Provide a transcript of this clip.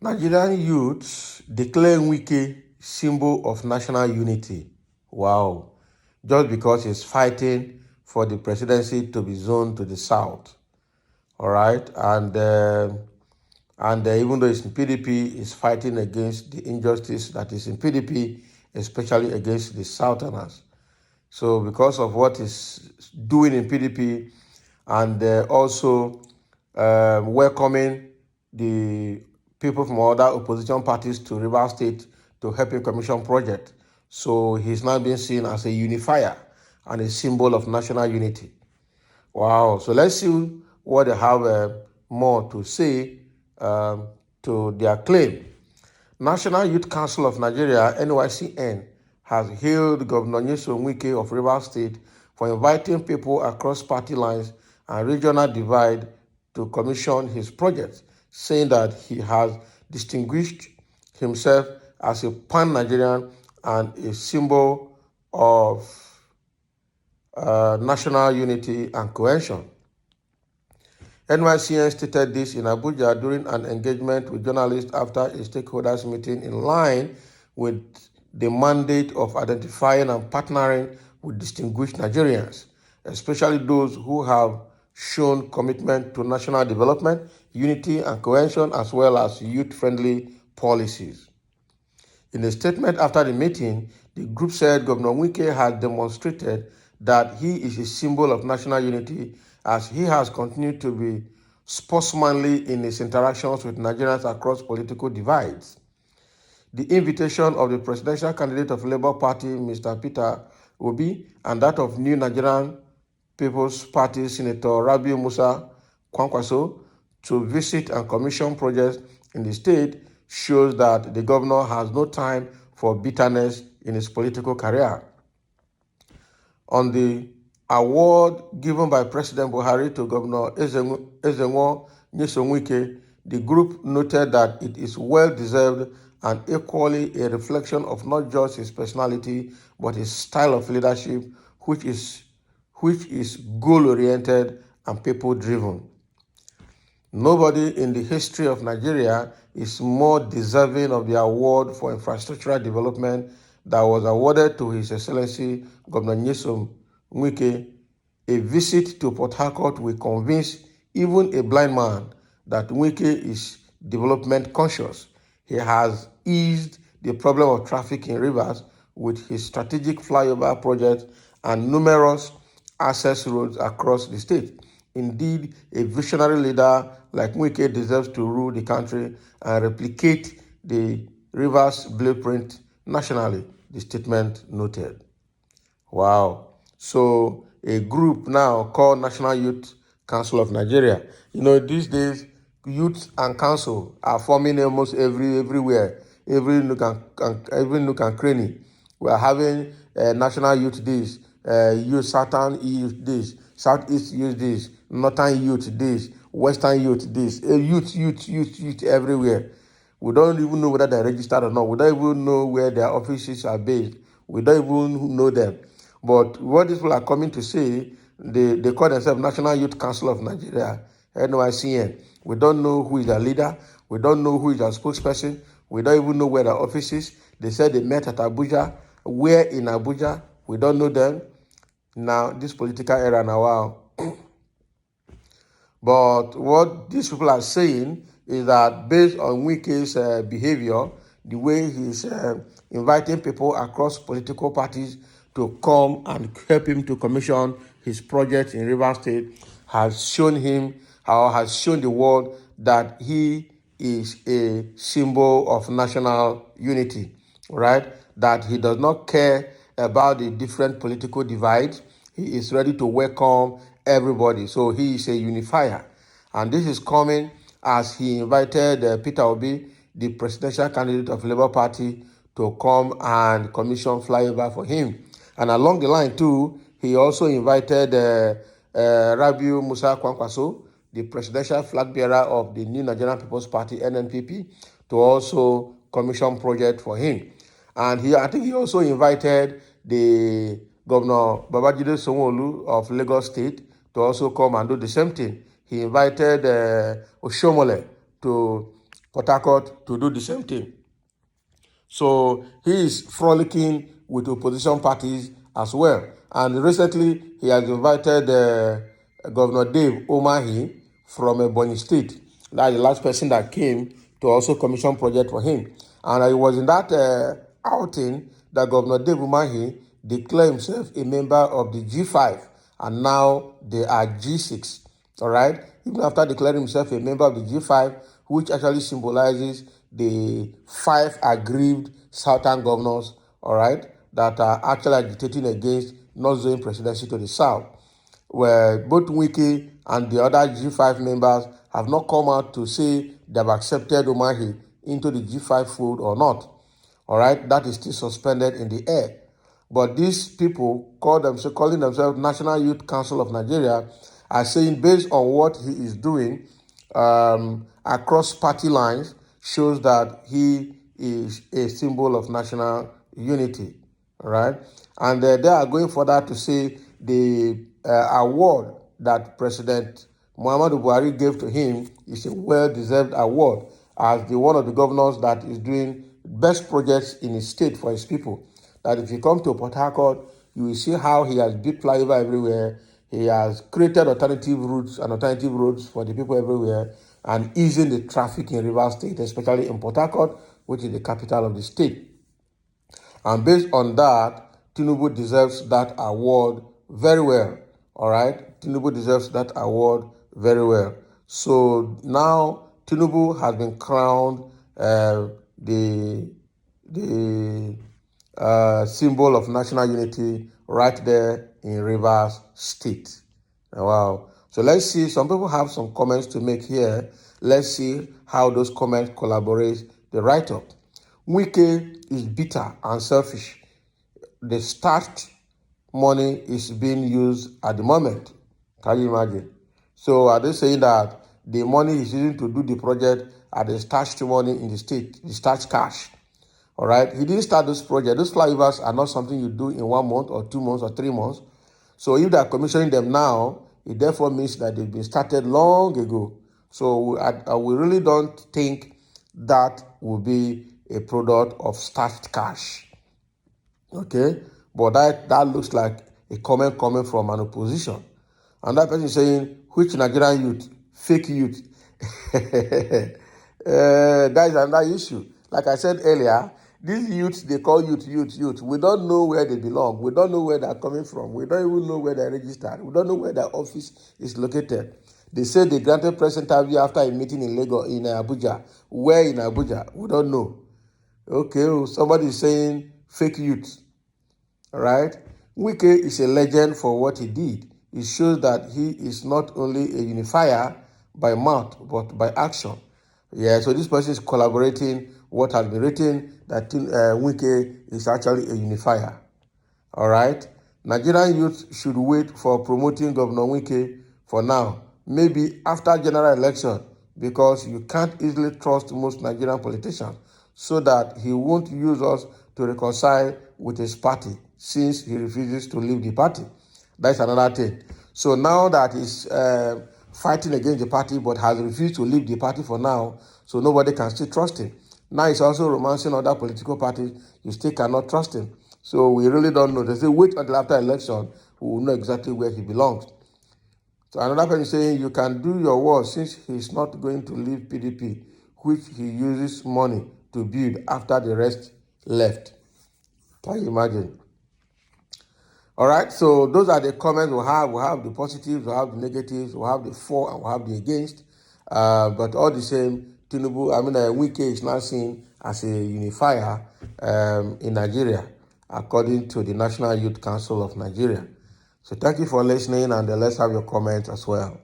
Nigerian youths declare Wike symbol of national unity. Wow. Just because he's fighting for the presidency to be zoned to the south. All right. And even though it's in PDP, he's fighting against the injustice that is in PDP, especially against the Southerners. So because of what he's doing in PDP and also welcoming the people from other opposition parties to Rivers State to help him commission project. So he's now being seen as a unifier and a symbol of national unity. Wow. So let's see what they have more to say to their claim. National Youth Council of Nigeria, Nycn, has hailed Governor Nycn Wike of Rivers State for inviting people across party lines and regional divide to commission his project, saying that he has distinguished himself as a pan-Nigerian and a symbol of national unity and cohesion. Nycn stated this in Abuja during an engagement with journalists after a stakeholders meeting in line with the mandate of identifying and partnering with distinguished Nigerians, especially those who have shown commitment to national development, unity and cohesion, as well as youth-friendly policies. In a statement after the meeting, the group said Governor Wike has demonstrated that he is a symbol of national unity as he has continued to be sportsmanly in his interactions with Nigerians across political divides. The invitation of the presidential candidate of Labour Party, Mr. Peter Obi, and that of New Nigerian People's Party Senator Rabiu Musa Kwankwaso to visit and commission projects in the state shows that the governor has no time for bitterness in his political career. On the award given by President Buhari to Governor Nycn Wike, the group noted that it is well-deserved and equally a reflection of not just his personality, but his style of leadership, which is goal-oriented and people-driven. Nobody in the history of Nigeria is more deserving of the award for infrastructural development that was awarded to His Excellency Governor Nycn Wike. A visit to Port Harcourt will convince even a blind man that Wike is development conscious. He has eased the problem of traffic in rivers with his strategic flyover project and numerous access roads across the state. Indeed, a visionary leader like Wike deserves to rule the country and replicate the rivers blueprint nationally, the statement noted. Wow. So a group now called National Youth Council of Nigeria. These days, youth and council are forming almost everywhere, every nook and cranny. We are having National Youth Days, Youth Southern Youth Days, Southeast Youth Days, Northern Youth Days, Western Youth Days, youth everywhere. We don't even know whether they're registered or not. We don't even know where their offices are based. We don't even know them. But what these people are coming to say, they call themselves National Youth Council of Nigeria, Nycn. We don't know who is their leader. We don't know who is their spokesperson. We don't even know where their office is. They said they met at Abuja. Where in Abuja? We don't know them. Now, this political era now, wow. But what these people are saying is that based on Wike's behavior, the way he's inviting people across political parties to come and help him to commission his project in Rivers State has shown the world that he is a symbol of national unity, right? That he does not care about the different political divides. He is ready to welcome everybody. So he is a unifier. And this is coming as he invited Peter Obi, the presidential candidate of Labour Party, to come and commission flyover for him. And along the line too, he also invited Rabiu Musa Kwankwaso, the presidential flag bearer of the New Nigerian People's Party, NNPP, to also commission project for him. And I think he also invited the Governor Babajide Sanwo-Olu of Lagos State to also come and do the same thing. He invited Oshomole to Port Harcourt to do the same thing. So he is frolicking with opposition parties as well. And recently, he has invited Governor Dave Umahi from Ebonyi State. That's the last person that came to also commission project for him. And it was in that outing that Governor Dave Umahi declared himself a member of the G5, and now they are G6. All right? Even after declaring himself a member of the G5, which actually symbolizes the 5 aggrieved southern governors, all right, that are actually agitating against not zoning presidency to the south, where both Wike and the other G5 members have not come out to say they have accepted Umahi into the G5 fold or not. All right, that is still suspended in the air. But these people calling themselves National Youth Council of Nigeria are saying, based on what he is doing across party lines, shows that he is a symbol of national unity. All right, and they are going further to say the award that President Muhammadu Buhari gave to him is a well-deserved award as the one of the governors that is doing best projects in his state for his people. That if you come to Port Harcourt, you will see how he has built flyover everywhere. He has created alternative routes and alternative roads for the people everywhere and easing the traffic in Rivers State, especially in Port Harcourt, which is the capital of the state. And based on that, Tinubu deserves that award very well. All right? Tinubu deserves that award very well. So now Tinubu has been crowned the symbol of national unity right there in Rivers State. Wow. So let's see. Some people have some comments to make here. Let's see how those comments collaborate the write-up. Wike is bitter and selfish. The starched money is being used at the moment. Can you imagine? So are they saying that the money he's using to do the project are the starched money in the state, the starched cash? All right. He didn't start this project. Those flyovers are not something you do in 1 month or 2 months or 3 months. So if they are commissioning them now, it therefore means that they've been started long ago. So we really don't think that will be a product of starched cash. Okay? But that looks like a comment coming from an opposition. And that person is saying, which Nigerian youth? Fake youth. That is another issue. Like I said earlier, these youths, they call youth. We don't know where they belong. We don't know where they're coming from. We don't even know where they're registered. We don't know where their office is located. They say they granted press interview after a meeting in Lagos, in Abuja. Where in Abuja? We don't know. Okay, somebody is saying fake youth. All right? Wike is a legend for what he did. It shows that he is not only a unifier by mouth, but by action. Yeah, so this person is collaborating what has been written, that Wike is actually a unifier. All right? Nigerian youth should wait for promoting Governor Wike for now. Maybe after general election, because you can't easily trust most Nigerian politicians, so that he won't use us to reconcile with his party since he refuses to leave the party. That's another thing. So now that he's fighting against the party but has refused to leave the party for now, so nobody can still trust him. Now he's also romancing other political parties. You still cannot trust him. So we really don't know. They say wait until after election, we will know exactly where he belongs. So another person is saying you can do your work since he's not going to leave PDP, which he uses money to build after the rest left. Can you imagine? All right, so those are the comments we have. We have the positives, we have the negatives, we have the for, and we have the against. But all the same, Wike is now seen as a unifier in Nigeria, according to the National Youth Council of Nigeria. So thank you for listening, and let's have your comments as well.